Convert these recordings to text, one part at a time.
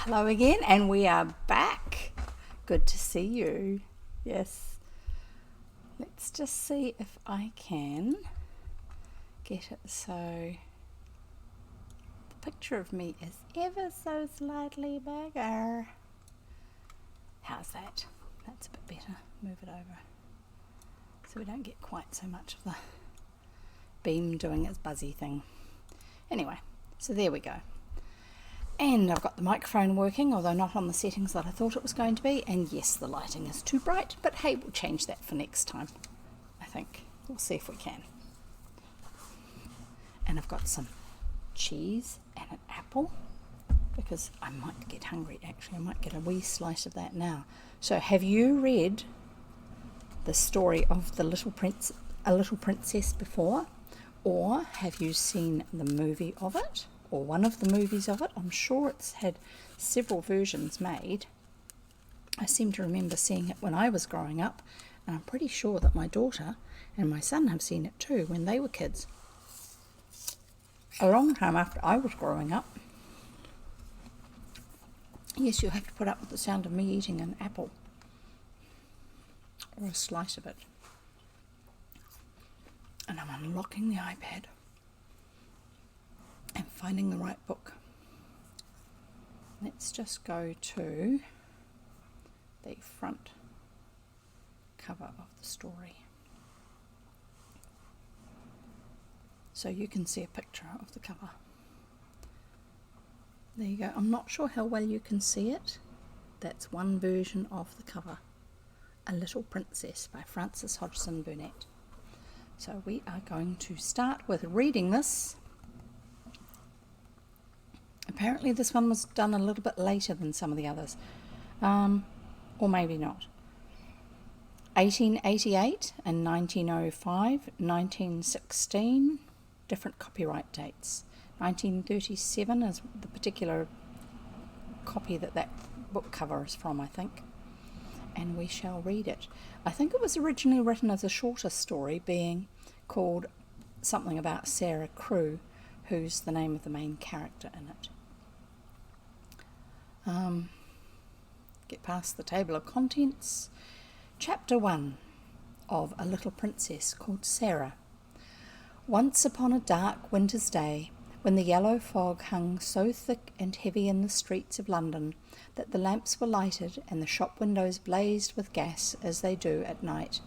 Hello again, and we are back. Good to see you. Yes. Let's just see if I can get it so the picture of me is ever so slightly bigger. How's that? That's a bit better. Move it over so we don't get quite so much of the beam doing its buzzy thing. Anyway, so there we go. And I've got the microphone working, although not on the settings that I thought it was going to be. And yes, the lighting is too bright, but hey, we'll change that for next time, I think. We'll see if we can. And I've got some cheese and an apple, because I might get hungry, actually. I might get a wee slice of that now. So have you read the story of A Little Princess before? Or have you seen the movie of it? Or one of the movies of it? I'm sure it's had several versions made. I seem to remember seeing it when I was growing up, and I'm pretty sure that my daughter and my son have seen it too when they were kids. A long time after I was growing up. Yes, you'll have to put up with the sound of me eating an apple or a slice of it. And I'm unlocking the iPad and finding the right book. Let's just go to the front cover of the story so you can see a picture of the cover. There you go. I'm not sure how well you can see it. That's one version of the cover. A Little Princess by Hodgson Burnett. So we are going to start with reading this. Apparently this one was done a little bit later than some of the others, or maybe not. 1888 and 1905, 1916, different copyright dates. 1937 is the particular copy that book cover is from, I think. And we shall read it. I think it was originally written as a shorter story, being called something about Sara, who's the name of the main character in it. Get past the table of contents. Chapter 1 of A Little Princess called Sara. Once upon a dark winter's day, when the yellow fog hung so thick and heavy in the streets of London that the lamps were lighted and the shop windows blazed with gas as they do at night,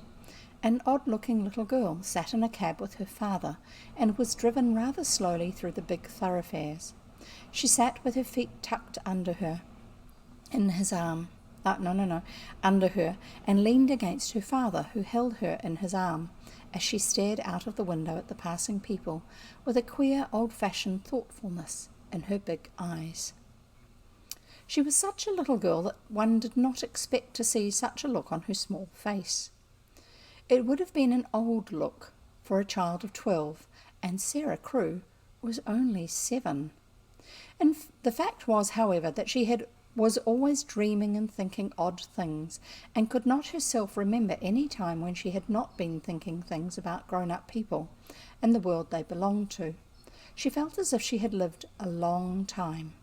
an odd-looking little girl sat in a cab with her father and was driven rather slowly through the big thoroughfares. She sat with her feet tucked under her, under her, and leaned against her father, who held her in his arm, as she stared out of the window at the passing people with a queer old-fashioned thoughtfulness in her big eyes. She was such a little girl that one did not expect to see such a look on her small face. It would have been an old look for a child of 12, and Sara was only 7. And the fact was, however, that she was always dreaming and thinking odd things, and could not herself remember any time when she had not been thinking things about grown-up people and the world they belonged to. She felt as if she had lived a long time.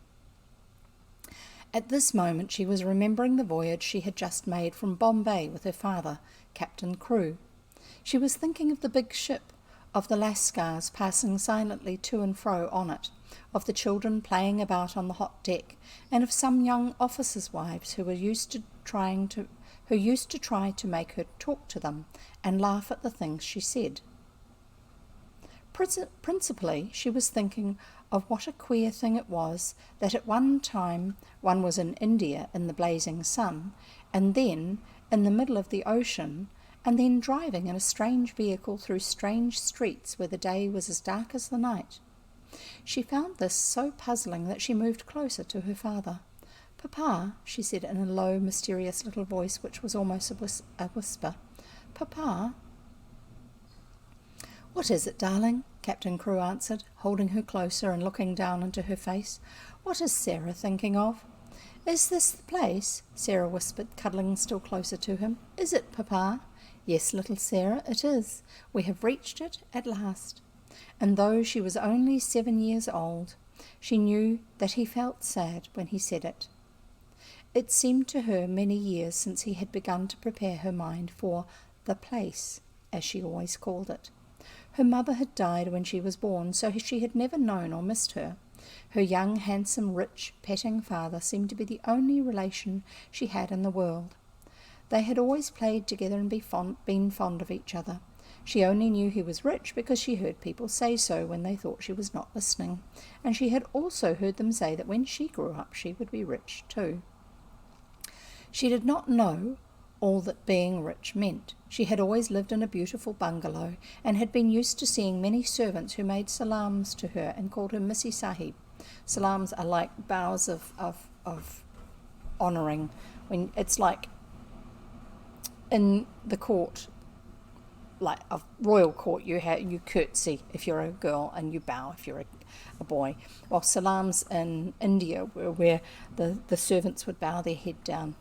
At this moment she was remembering the voyage she had just made from Bombay with her father, Captain Crewe. She was thinking of the big ship, of the Lascars passing silently to and fro on it, of the children playing about on the hot deck, and of some young officers' wives who used to try to make her talk to them and laugh at the things she said. Principally, she was thinking of what a queer thing it was that at one time one was in India in the blazing sun, and then in the middle of the ocean, and then driving in a strange vehicle through strange streets where the day was as dark as the night. She found this so puzzling that she moved closer to her father. "Papa," she said in a low, mysterious little voice which was almost a whisper. "Papa." "What is it, darling?" Captain Crewe answered, holding her closer and looking down into her face. "What is Sara thinking of?" "Is this the place?" Sara whispered, cuddling still closer to him. "Is it, Papa?" "Yes, little Sara, it is. We have reached it at last." And though she was only 7 years old, she knew that he felt sad when he said it. It seemed to her many years since he had begun to prepare her mind for the place, as she always called it. Her mother had died when she was born, so she had never known or missed her. Her young, handsome, rich, petting father seemed to be the only relation she had in the world. They had always played together and been fond of each other. She only knew he was rich because she heard people say so when they thought she was not listening, and she had also heard them say that when she grew up she would be rich too. She did not know all that being rich meant. She had always lived in a beautiful bungalow and had been used to seeing many servants who made salams to her and called her Missy Sahib. Salams are like bows of honouring. When it's like in the court, like a royal court, you curtsy if you're a girl and you bow if you're a boy. While salams in India were where the servants would bow their head down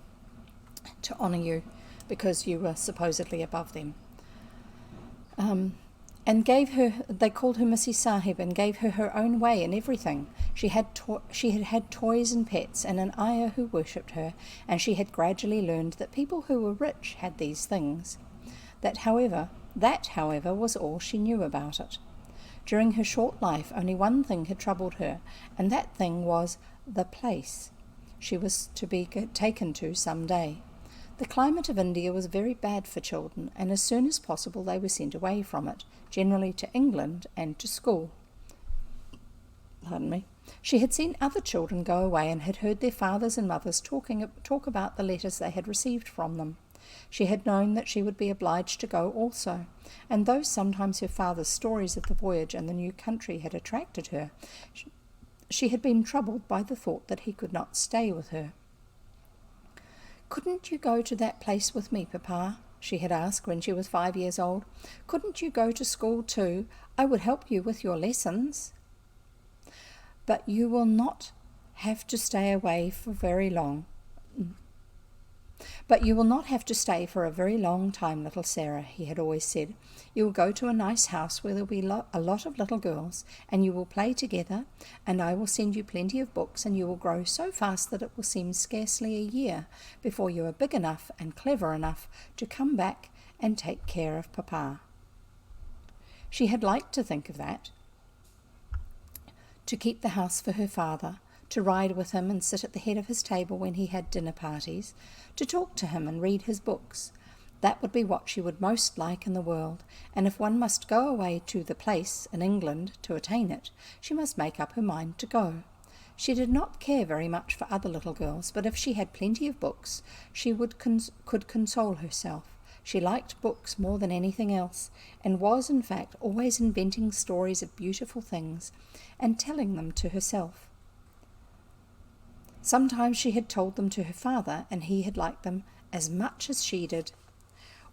to honour you because you were supposedly above them. And they called her Missy Sahib and gave her her own way in everything. She had had toys and pets and an ayah who worshipped her, and she had gradually learned that people who were rich had these things. That, however, was all she knew about it. During her short life, only one thing had troubled her, and that thing was the place she was to be taken to some day. The climate of India was very bad for children, and as soon as possible they were sent away from it, generally to England and to school. Pardon me. She had seen other children go away and had heard their fathers and mothers talk about the letters they had received from them. She had known that she would be obliged to go also, and though sometimes her father's stories of the voyage and the new country had attracted her, she had been troubled by the thought that he could not stay with her. "Couldn't you go to that place with me, Papa?" she had asked when she was 5 years old. "Couldn't you go to school too? I would help you with your lessons." "But you will not have to stay away for very long. But you will not have to stay for a very long time, little Sara," he had always said. "You will go to a nice house where there will be a lot of little girls, and you will play together, and I will send you plenty of books, and you will grow so fast that it will seem scarcely a year before you are big enough and clever enough to come back and take care of Papa." She had liked to think of that, to keep the house for her father, to ride with him and sit at the head of his table when he had dinner parties, to talk to him and read his books. That would be what she would most like in the world, and if one must go away to the place in England to attain it, she must make up her mind to go. She did not care very much for other little girls, but if she had plenty of books, she could console herself. She liked books more than anything else, and was, in fact, always inventing stories of beautiful things and telling them to herself. Sometimes she had told them to her father, and he had liked them as much as she did.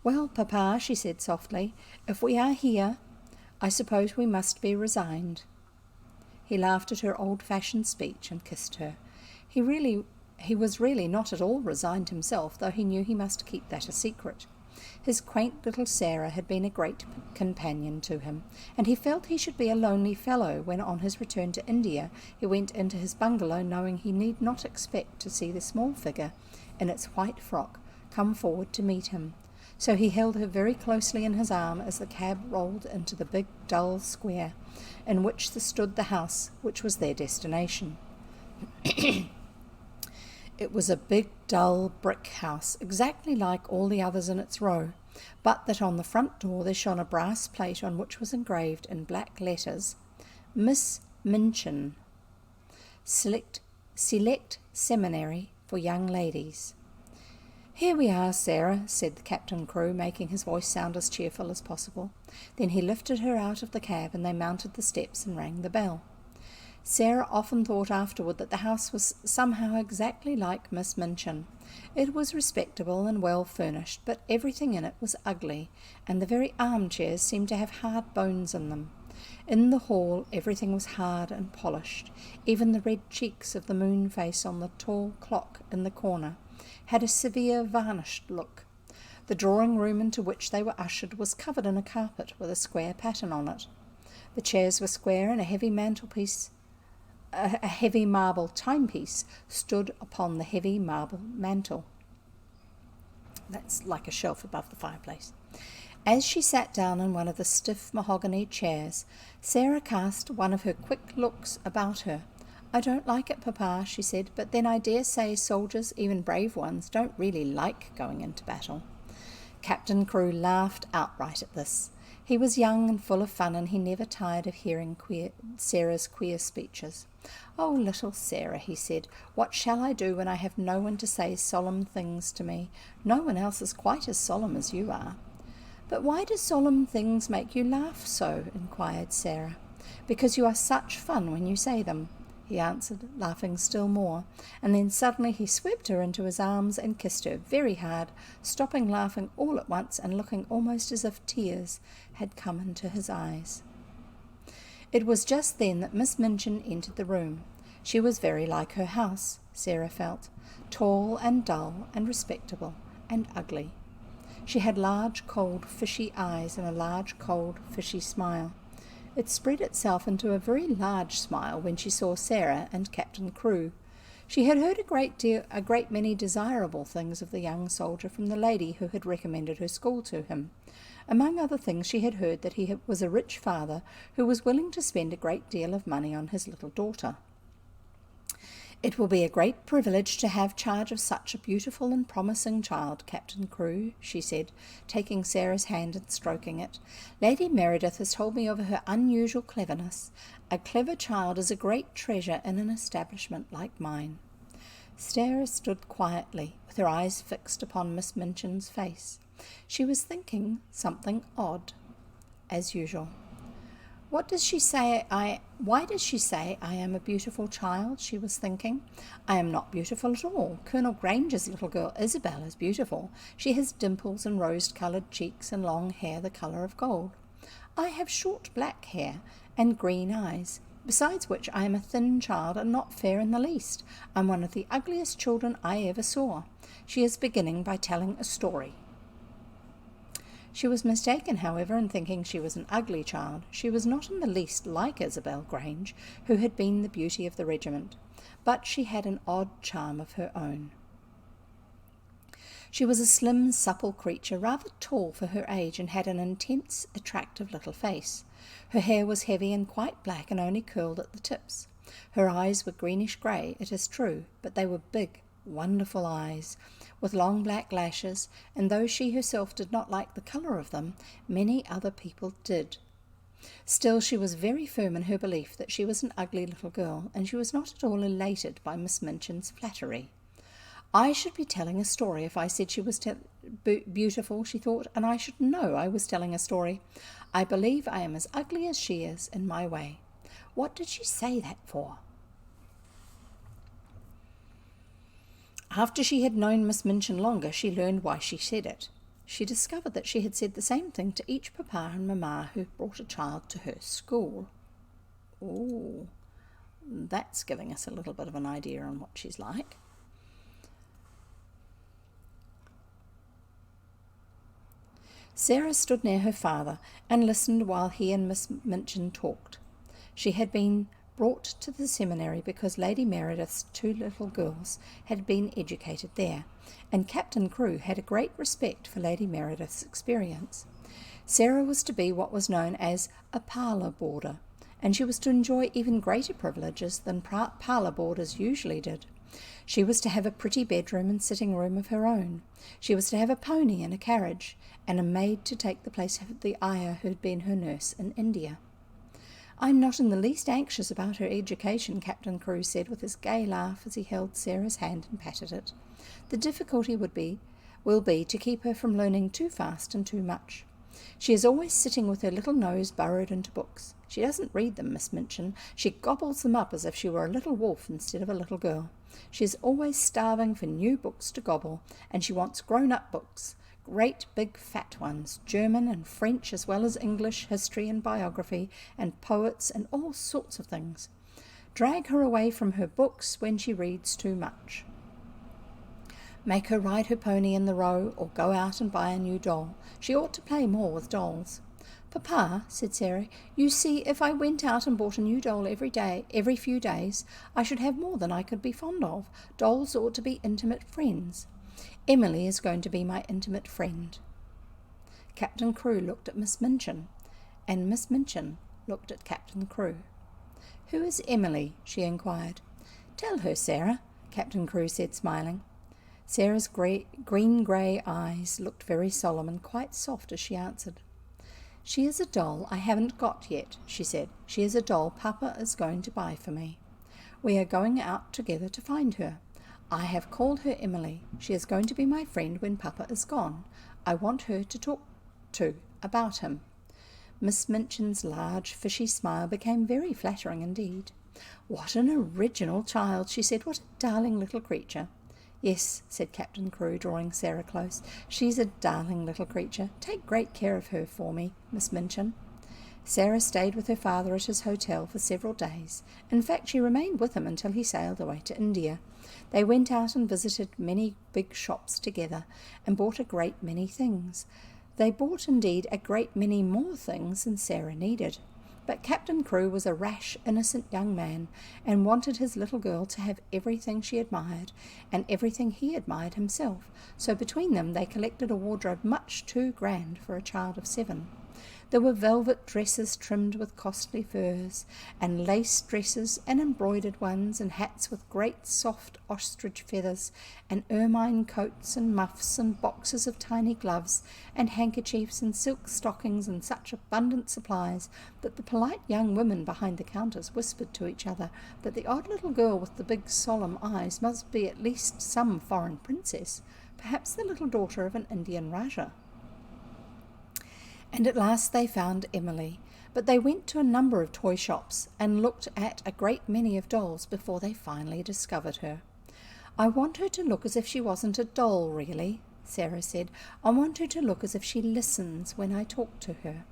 "Well, Papa," she said softly, "if we are here, I suppose we must be resigned." He laughed at her old-fashioned speech and kissed her. He was really not at all resigned himself, though he knew he must keep that a secret. His quaint little Sara had been a great companion to him, and he felt he should be a lonely fellow when on his return to India he went into his bungalow knowing he need not expect to see the small figure in its white frock come forward to meet him. So he held her very closely in his arm as the cab rolled into the big dull square in which stood the house which was their destination. It was a big, dull brick house, exactly like all the others in its row, but that on the front door there shone a brass plate on which was engraved in black letters, "Miss Minchin, Select Seminary for Young Ladies." "Here we are, Sara," said the Captain Crewe, making his voice sound as cheerful as possible. Then he lifted her out of the cab, and they mounted the steps and rang the bell. Sara often thought afterward that the house was somehow exactly like Miss Minchin. It was respectable and well furnished, but everything in it was ugly, and the very armchairs seemed to have hard bones in them. In the hall everything was hard and polished. Even the red cheeks of the moon face on the tall clock in the corner had a severe varnished look. The drawing-room into which they were ushered was covered in a carpet with a square pattern on it. The chairs were square, and a heavy mantelpiece a heavy marble timepiece stood upon the heavy marble mantel. That's like a shelf above the fireplace. As she sat down in one of the stiff mahogany chairs, Sara cast one of her quick looks about her. "I don't like it, Papa," she said, "but then I dare say soldiers, even brave ones, don't really like going into battle." Captain Crewe laughed outright at this. He was young and full of fun, and he never tired of hearing Sara's queer speeches. "Oh, little Sara," he said, "what shall I do when I have no one to say solemn things to me? No one else is quite as solemn as you are." "But why do solemn things make you laugh so?" inquired Sara. "Because you are such fun when you say them," he answered, laughing still more, and then suddenly he swept her into his arms and kissed her very hard, stopping laughing all at once and looking almost as if tears had come into his eyes. It was just then that Miss Minchin entered the room. She was very like her house, Sara felt, tall and dull and respectable and ugly. She had large, cold, fishy eyes and a large, cold, fishy smile. It spread itself into a very large smile when she saw Sara and Captain Crewe. She had heard a great many desirable things of the young soldier from the lady who had recommended her school to him. Among other things, she had heard that he was a rich father who was willing to spend a great deal of money on his little daughter. "It will be a great privilege to have charge of such a beautiful and promising child, Captain Crewe," she said, taking Sara's hand and stroking it. "Lady Meredith has told me of her unusual cleverness. A clever child is a great treasure in an establishment like mine." Sara stood quietly, with her eyes fixed upon Miss Minchin's face. She was thinking something odd, as usual. Why does she say I am a beautiful child? She was thinking. I am not beautiful at all. Colonel Granger's little girl Isabel is beautiful. She has dimples and rose-coloured cheeks and long hair the colour of gold. I have short black hair and green eyes. Besides which, I am a thin child and not fair in the least. I'm one of the ugliest children I ever saw. She is beginning by telling a story. She was mistaken, however, in thinking she was an ugly child. She was not in the least like Isabel Grange, who had been the beauty of the regiment, but she had an odd charm of her own. She was a slim, supple creature, rather tall for her age, and had an intense, attractive little face. Her hair was heavy and quite black and only curled at the tips. Her eyes were greenish-grey, it is true, but they were big, wonderful eyes, with long black lashes, and though she herself did not like the colour of them, many other people did. Still, she was very firm in her belief that she was an ugly little girl, and she was not at all elated by Miss Minchin's flattery. I should be telling a story if I said she was beautiful, she thought, and I should know I was telling a story. I believe I am as ugly as she is, in my way. What did she say that for? After she had known Miss Minchin longer, she learned why she said it. She discovered that she had said the same thing to each papa and mamma who brought a child to her school. Oh, that's giving us a little bit of an idea on what she's like. Sara stood near her father and listened while he and Miss Minchin talked. She had been brought to the seminary because Lady Meredith's two little girls had been educated there, and Captain Crewe had a great respect for Lady Meredith's experience. Sara was to be what was known as a parlour boarder, and she was to enjoy even greater privileges than parlour boarders usually did. She was to have a pretty bedroom and sitting room of her own. She was to have a pony and a carriage, and a maid to take the place of the ayah who had been her nurse in India. "I'm not in the least anxious about her education," Captain Crewe said with his gay laugh as he held Sara's hand and patted it. "The difficulty will be to keep her from learning too fast and too much. She is always sitting with her little nose burrowed into books. She doesn't read them, Miss Minchin. She gobbles them up as if she were a little wolf instead of a little girl. She is always starving for new books to gobble, and she wants grown-up books. Great big fat ones, German and French as well as English, history and biography, and poets and all sorts of things. Drag her away from her books when she reads too much. Make her ride her pony in the Row, or go out and buy a new doll. She ought to play more with dolls. "Papa," said Sara, "you see, if I went out and bought a new doll every few days, I should have more than I could be fond of. Dolls ought to be intimate friends. Emily is going to be my intimate friend." Captain Crewe looked at Miss Minchin, and Miss Minchin looked at Captain Crewe. "Who is Emily?" she inquired. "Tell her, Sara," Captain Crewe said, smiling. Sara's green-grey eyes looked very solemn and quite soft as she answered. "She is a doll I haven't got yet," she said. "She is a doll Papa is going to buy for me. We are going out together to find her. I have called her Emily. She is going to be my friend when Papa is gone. I want her to talk to about him." Miss Minchin's large, fishy smile became very flattering indeed. "What an original child," she said. "What a darling little creature." "Yes," said Captain Crewe, drawing Sara close. "She's a darling little creature. Take great care of her for me, Miss Minchin." Sara stayed with her father at his hotel for several days. In fact, she remained with him until he sailed away to India. They went out and visited many big shops together and bought a great many things. They bought, indeed, a great many more things than Sara needed. But Captain Crewe was a rash, innocent young man, and wanted his little girl to have everything she admired, and everything he admired himself, so between them they collected a wardrobe much too grand for a child of 7. There were velvet dresses trimmed with costly furs, and lace dresses, and embroidered ones, and hats with great soft ostrich feathers, and ermine coats, and muffs, and boxes of tiny gloves, and handkerchiefs, and silk stockings, and such abundant supplies that the polite young women behind the counters whispered to each other that the odd little girl with the big solemn eyes must be at least some foreign princess, perhaps the little daughter of an Indian Rajah. And at last they found Emily, but they went to a number of toy shops and looked at a great many of dolls before they finally discovered her. "I want her to look as if she wasn't a doll, really," Sara said. "I want her to look as if she listens when I talk to her.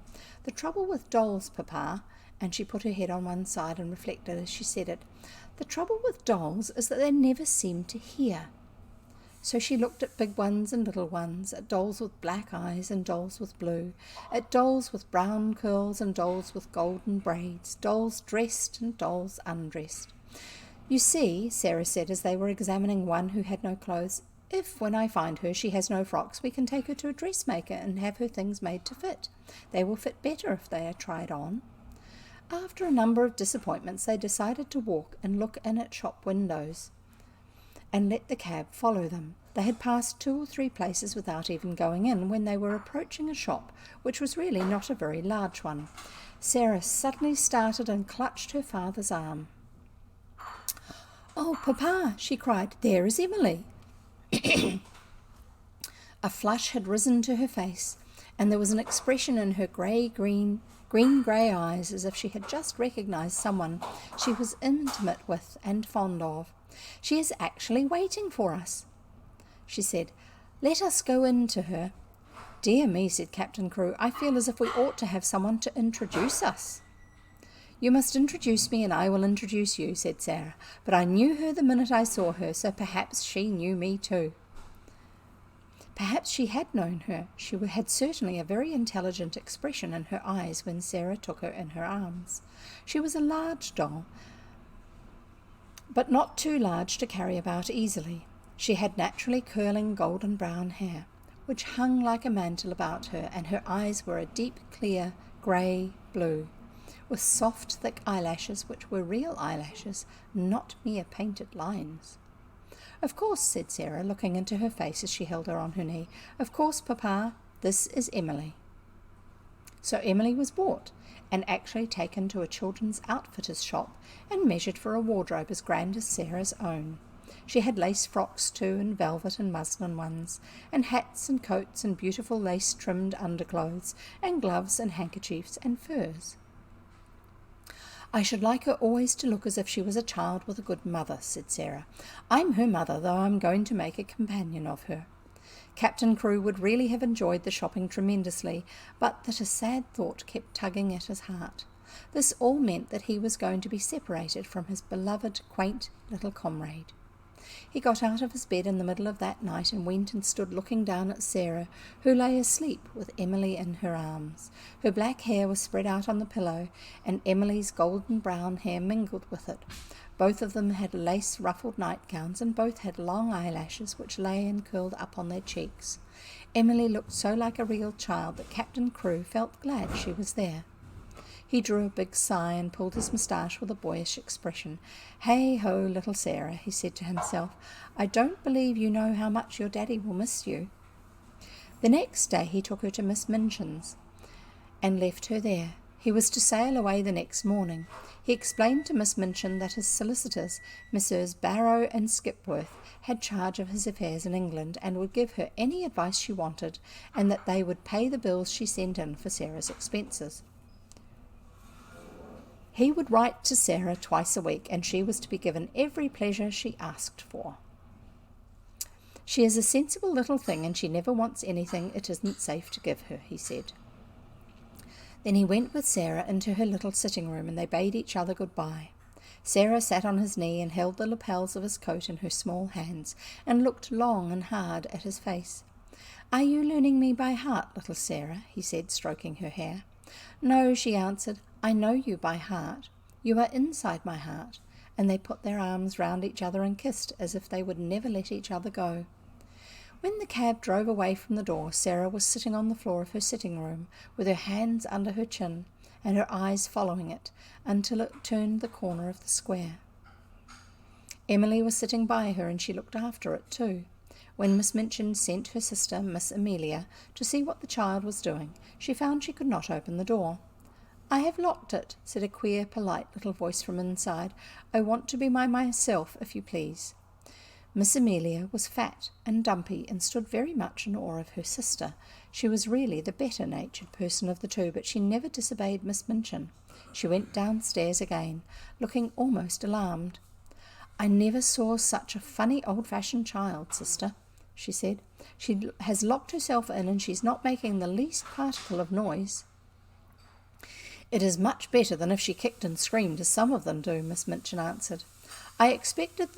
The trouble with dolls, Papa," and she put her head on one side and reflected as she said it, "the trouble with dolls is that they never seem to hear." So she looked at big ones and little ones, at dolls with black eyes and dolls with blue, at dolls with brown curls and dolls with golden braids, dolls dressed and dolls undressed. "You see," Sara said as they were examining one who had no clothes, "if when I find her she has no frocks, we can take her to a dressmaker and have her things made to fit. They will fit better if they are tried on." After a number of disappointments they decided to walk and look in at shop windows and let the cab follow them. They had passed 2 or 3 places without even going in when they were approaching a shop, which was really not a very large one. Sara suddenly started and clutched her father's arm. "Oh, Papa," she cried, "there is Emily." A flush had risen to her face, and there was an expression in her green-grey eyes as if she had just recognized someone she was intimate with and fond of. "She is actually waiting for us," she said. "Let us go in to her." "Dear me," said Captain Crewe, "I feel as if we ought to have someone to introduce us." "You must introduce me and I will introduce you," said Sara. "But I knew her the minute I saw her, so perhaps she knew me too." Perhaps she had known her. She had certainly a very intelligent expression in her eyes when Sara took her in her arms. She was a large doll, but not too large to carry about easily. She had naturally curling golden brown hair, which hung like a mantle about her, and her eyes were a deep, clear, grey blue, with soft, thick eyelashes, which were real eyelashes, not mere painted lines. "Of course," said Sara, looking into her face as she held her on her knee, "of course, Papa, this is Emily." So Emily was bought, and actually taken to a children's outfitter's shop and measured for a wardrobe as grand as Sara's own. She had lace frocks too, and velvet and muslin ones, and hats and coats and beautiful lace-trimmed underclothes, and gloves and handkerchiefs and furs. "I should like her always to look as if she was a child with a good mother," said Sara. "I'm her mother, though I'm going to make a companion of her." Captain Crewe would really have enjoyed the shopping tremendously, but that a sad thought kept tugging at his heart. This all meant that he was going to be separated from his beloved, quaint little comrade. He got out of his bed in the middle of that night and went and stood looking down at Sara, who lay asleep with Emily in her arms. Her black hair was spread out on the pillow, and Emily's golden brown hair mingled with it. Both of them had lace-ruffled nightgowns, and both had long eyelashes which lay and curled up on their cheeks. Emily looked so like a real child that Captain Crewe felt glad she was there. He drew a big sigh and pulled his moustache with a boyish expression. "Hey-ho, little Sara," he said to himself. "I don't believe you know how much your daddy will miss you." The next day he took her to Miss Minchin's and left her there. He was to sail away the next morning. He explained to Miss Minchin that his solicitors, Messrs. Barrow and Skipworth, had charge of his affairs in England and would give her any advice she wanted, and that they would pay the bills she sent in for Sara's expenses. He would write to Sara twice a week, and she was to be given every pleasure she asked for. "She is a sensible little thing, and she never wants anything it isn't safe to give her," he said. Then he went with Sara into her little sitting room, and they bade each other good-bye. Sara sat on his knee and held the lapels of his coat in her small hands, and looked long and hard at his face. "Are you learning me by heart, little Sara?" he said, stroking her hair. "No," she answered. "I know you by heart. You are inside my heart." And they put their arms round each other and kissed as if they would never let each other go. When the cab drove away from the door, Sara was sitting on the floor of her sitting room, with her hands under her chin and her eyes following it until it turned the corner of the square. Emily was sitting by her, and she looked after it too. When Miss Minchin sent her sister, Miss Amelia, to see what the child was doing, she found she could not open the door. "I have locked it," said a queer, polite little voice from inside. "I want to be by myself, if you please." Miss Amelia was fat and dumpy and stood very much in awe of her sister. She was really the better-natured person of the two, but she never disobeyed Miss Minchin. She went downstairs again, looking almost alarmed. "I never saw such a funny old-fashioned child, sister," she said. "She has locked herself in, and she's not making the least particle of noise." "It is much better than if she kicked and screamed, as some of them do," Miss Minchin answered. I expected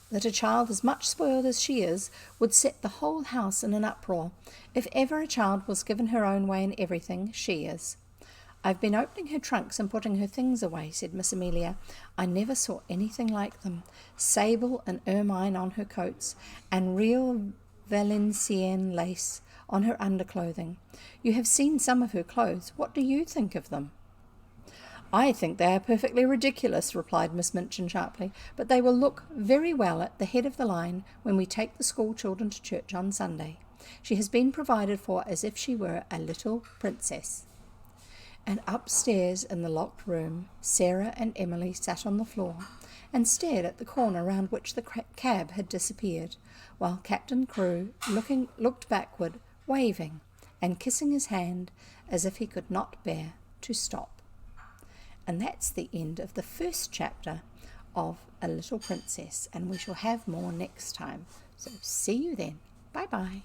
that a child as much spoiled as she is would set the whole house in an uproar. If ever a child was given her own way in everything, she is." "I've been opening her trunks and putting her things away," said Miss Amelia. "I never saw anything like them. Sable and ermine on her coats, and real Valenciennes lace on her underclothing. You have seen some of her clothes. What do you think of them?" "I think they are perfectly ridiculous," replied Miss Minchin sharply, "but they will look very well at the head of the line when we take the school children to church on Sunday. She has been provided for as if she were a little princess." And upstairs in the locked room, Sara and Emily sat on the floor and stared at the corner round which the cab had disappeared, while Captain Crewe looked backward, waving and kissing his hand as if he could not bear to stop. And that's the end of the first chapter of A Little Princess, and we shall have more next time. So see you then. Bye-bye.